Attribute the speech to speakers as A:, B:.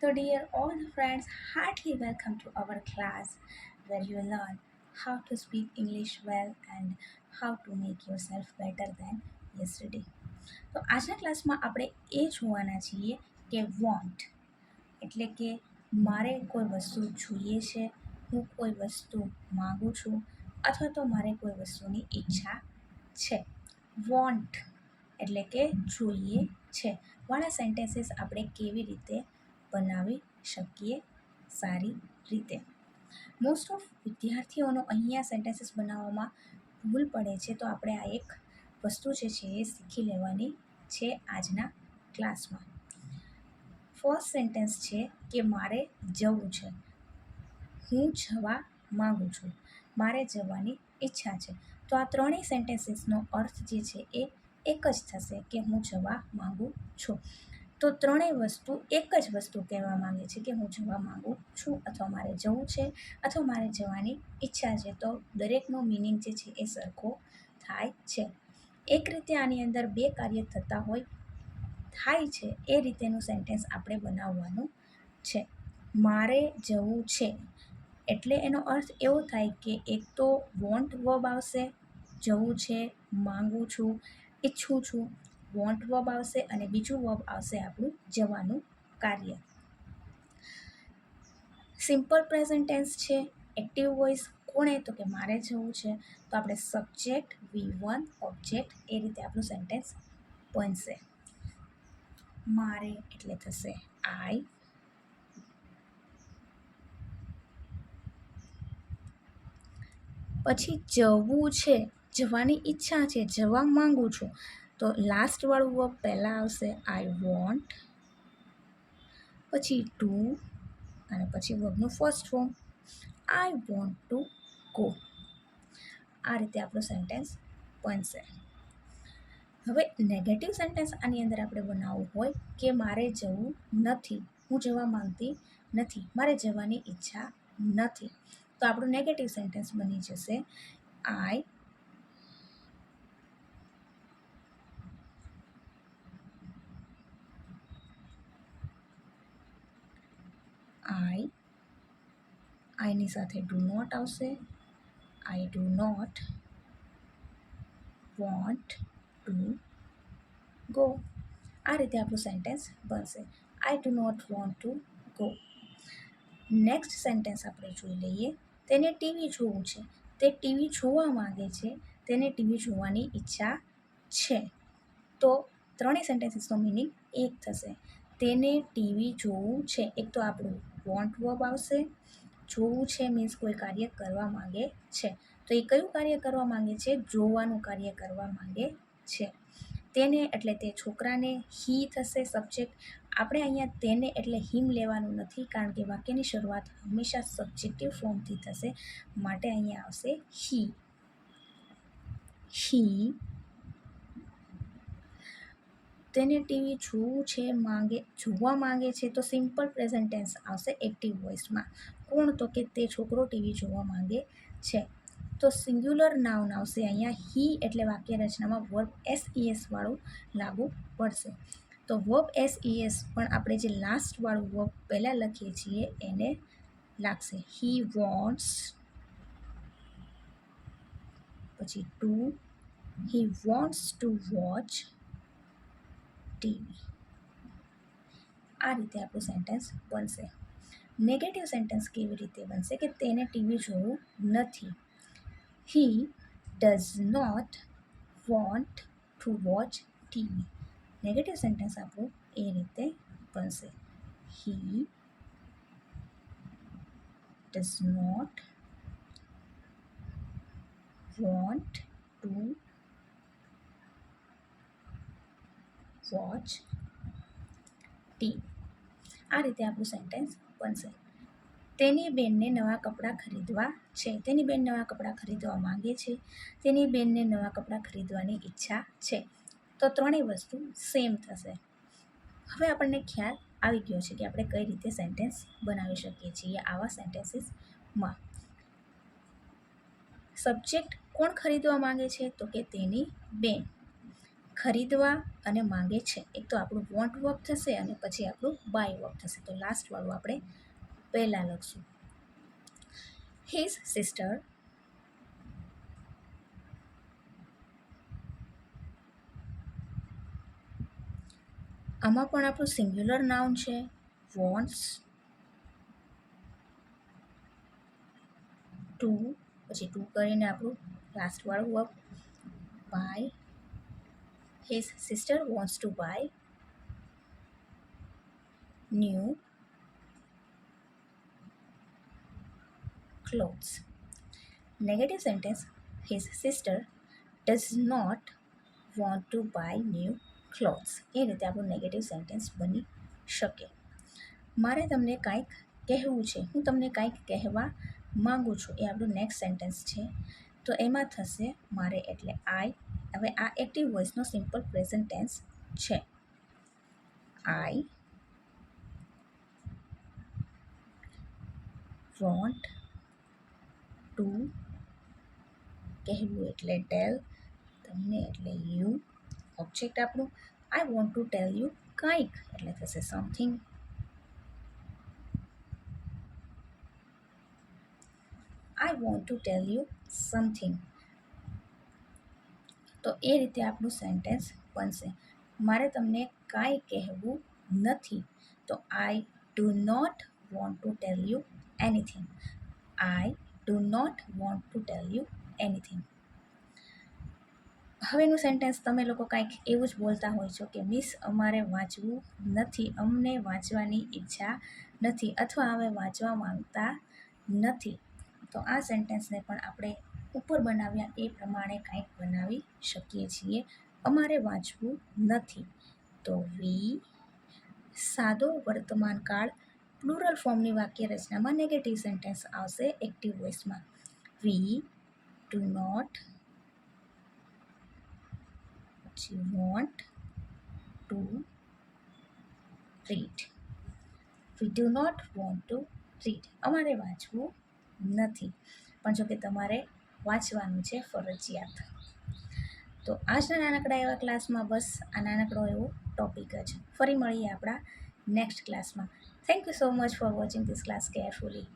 A: So, dear all the friends, heartily welcome to our class where you learn how to speak English well and how to make yourself better than yesterday. તો આજના ક્લાસમાં આપણે એ જોવાના છીએ કે want એટલે કે મારે કોઈ વસ્તુ જોઈએ છે, હું કોઈ વસ્તુ માગું છું અથવા તો મારે કોઈ વસ્તુની ઈચ્છા છે. વોન્ટ એટલે કે જોઈએ છે વાળા સેન્ટેન્સીસ આપણે કેવી રીતે બનાવી શકીએ સારી રીતે. મોસ્ટ ઓફ વિદ્યાર્થીઓનો અહીંયા સેન્ટેન્સીસ બનાવવામાં ભૂલ પડે છે, તો આપણે આ એક વસ્તુ જે છે એ શીખી લેવાની છે આજના ક્લાસમાં. ફર્સ્ટ સેન્ટેન્સ છે કે મારે જવું છે, હું જવા માગું છું, મારે જવાની ઈચ્છા છે. તો આ ત્રણેય સેન્ટેન્સીસનો અર્થ જે છે એ એક જ થશે કે હું જવા માગું છું. તો ત્રણેય વસ્તુ એક જ વસ્તુ કહેવા માંગે છે કે હું જવા માગું છું અથવા મારે જવું છે અથવા મારે જવાની ઈચ્છા છે. તો દરેકનો મિનિંગ જે છે એ સરખો થાય છે. એક રીતે આની અંદર બે કાર્ય થતા થાય છે એ રીતેનું સેન્ટેન્સ આપણે બનાવવાનું છે. મારે જવું છે એટલે એનો અર્થ એવો થાય કે એક તો વોન્ટ વર્બ આવશે, જવું છે, માંગુ છું, ઈચ્છું છું, વોન્ટ વર્બ આવશે અને બીજું વર્બ આવશે આપણું જવાનું કાર્ય. સિમ્પલ પ્રેઝન્ટ ટેન્સ છે. એક્ટિવ વોઇસ કોણે તો કે મારે જવું છે, તો આપણે સબ્જેક્ટ V1 ઓબ્જેક્ટ એ રીતે આપણું સેન્ટેન્સ બનશે. મારે એટલે થશે આઈ, પછી જવું છે, જવાની ઈચ્છા છે, જવા માંગુ છું, તો લાસ્ટવાળું વર્બ પહેલાં આવશે આઈ વોન્ટ, પછી ટુ અને પછી વર્બનું first form I want to go. આ રીતે આપણું સેન્ટેન્સ બનશે. હવે નેગેટિવ સેન્ટેન્સ આની અંદર આપણે બનાવવું હોય કે મારે જવું નથી, હું જવા માંગતી નથી, મારે જવાની ઈચ્છા નથી, તો આપણું નેગેટિવ સેન્ટેન્સ બની જશે આઈ આઈની સાથે ડુ નોટ આવશે. I do not want to go. આ રીતે આપણું સેન્ટેન્સ બનશે I do not want to go. Next sentence આપણે જોઈ લઈએ. તેને ટીવી જોવું છે, તે ટીવી જોવા માંગે છે, તેને ટીવી જોવાની ઈચ્છા છે. તો ત્રણેય સેન્ટેન્સીસનો મિનિંગ એક થશે. તેને ટીવી જોવું છે, એક તો આપણું વોન્ટ વર્બ આવશે, જોવું છે મીન્સ કોઈ કાર્ય કરવા માંગે છે, તો એ કયું કાર્ય કરવા માંગે છે? જોવાનું કાર્ય કરવા માંગે છે. તેને એટલે તે છોકરાને હી થશે સબ્જેક્ટ. આપણે અહીંયા તેને એટલે હિમ લેવાનું નથી, કારણ કે વાક્યની શરૂઆત હંમેશા સબ્જેક્ટિવ ફોર્મથી થશે, માટે અહીંયા આવશે હી. તેને ટીવી જોવા માંગે છે, તો સિમ્પલ પ્રેઝન્ટ ટેન્સ આવશે એક્ટિવ વોઇસમાં. કોણ તો કે તે છોકરો ટીવી જોવા માંગે છે. તો સિંગ્યુલર નાઉન આવશે અહીંયા હી, એટલે વાક્ય રચનામાં વર્બ SES વાળું લાગુ પડશે. તો વર્બ SES પણ આપણે જે લાસ્ટવાળું વર્બ પહેલાં લખીએ છીએ એને લાગશે. હી વોન્ટ્સ, પછી he wants to watch TV. આ રીતે આપણું સેન્ટેન્સ બનશે. નેગેટિવ સેન્ટેન્સ કેવી રીતે બનશે કે તેને ટીવી જોવું નથી. He does not want to watch TV. Negative sentence આપણું એ રીતે બનશે. He does not want to watch TV. આ રીતે આપણું સેન્ટેન્સ બનશે. તેની બેનને નવા કપડાં ખરીદવા છે, તેની બેન નવા કપડાં ખરીદવા માંગે છે, તેની બેનને નવા કપડાં ખરીદવાની ઈચ્છા છે. તો ત્રણેય વસ્તુ સેમ થશે. હવે આપણને ખ્યાલ આવી ગયો છે કે આપણે કઈ રીતે સેન્ટેન્સ બનાવી શકીએ છીએ આવા સેન્ટેન્સીસમાં. સબ્જેક્ટ કોણ ખરીદવા માંગે છે? તો કે તેની બેન. ખરીદવા અને માંગે છે. એક તો આપણું વોન્ટ વર્ક થશે અને પછી આપણું બાય વર્ક થશે. તો લાસ્ટવાળું આપણે પહેલાં લખશું. હિઝ સિસ્ટર આમાં પણ આપણું સિંગ્યુલર નાઉન છે. વોન્ટ્સ ટુ, પછી ટુ કરીને આપણું લાસ્ટવાળું work buy. His sister wants to buy new clothes. Negative sentence, his sister does not want to buy new clothes. એ રીતે આપણું નેગેટિવ સેન્ટેન્સ બની શકે. મારે તમને કાંઈક કહેવું છે, હું તમને કાંઈક કહેવા માગું છું, એ આપણું નેક્સ્ટ સેન્ટેન્સ છે. તો એમાં થશે મારે એટલે આઈ. હવે આ એક્ટિવ વોઇસનો સિમ્પલ પ્રેઝન્ટ ટેન્સ છે. આઈ વોન્ટ ટુ, કહેવું એટલે ટેલ, તમને એટલે યુ. ઓબ્જેક્ટ આપણું આઈ વોન્ટ ટુ ટેલ યુ કાંઈક એટલે થશે something. I want to tell you something. તો એ રીતે આપણું સેન્ટેન્સ બનશે. મારે તમને કાંઈ કહેવું નથી. તો I do not want to tell you anything. I do not want to tell you anything. હવેનું સેન્ટેન્સ તમે લોકો કાંઈક એવું જ બોલતા હોય છો કે મિસ અમારે વાંચવું નથી, અમને વાંચવાની ઈચ્છા નથી, અથવા અમે વાંચવા માંગતા નથી. તો આ સેન્ટેન્સને પણ આપણે ઉપર બનાવ્યા એ પ્રમાણે કંઈક બનાવી શકીએ છીએ. અમારે વાંચવું નથી. તો વી. સાદો વર્તમાન કાળ પ્લુરલ ફોર્મની વાક્ય રચનામાં નેગેટિવ સેન્ટેન્સ આવશે એક્ટિવ વોઇસમાં. We do not want to read. We do not want to read. અમારે વાંચવું નથી. પણ જો કે તમારે વાંચવાનું છે ફરજિયાત. તો આજના નાનકડા એવા ક્લાસમાં બસ આ નાનકડો એવો ટોપિક જ. ફરી મળીએ આપણા નેક્સ્ટ ક્લાસમાં. Thank you so much for watching this class carefully.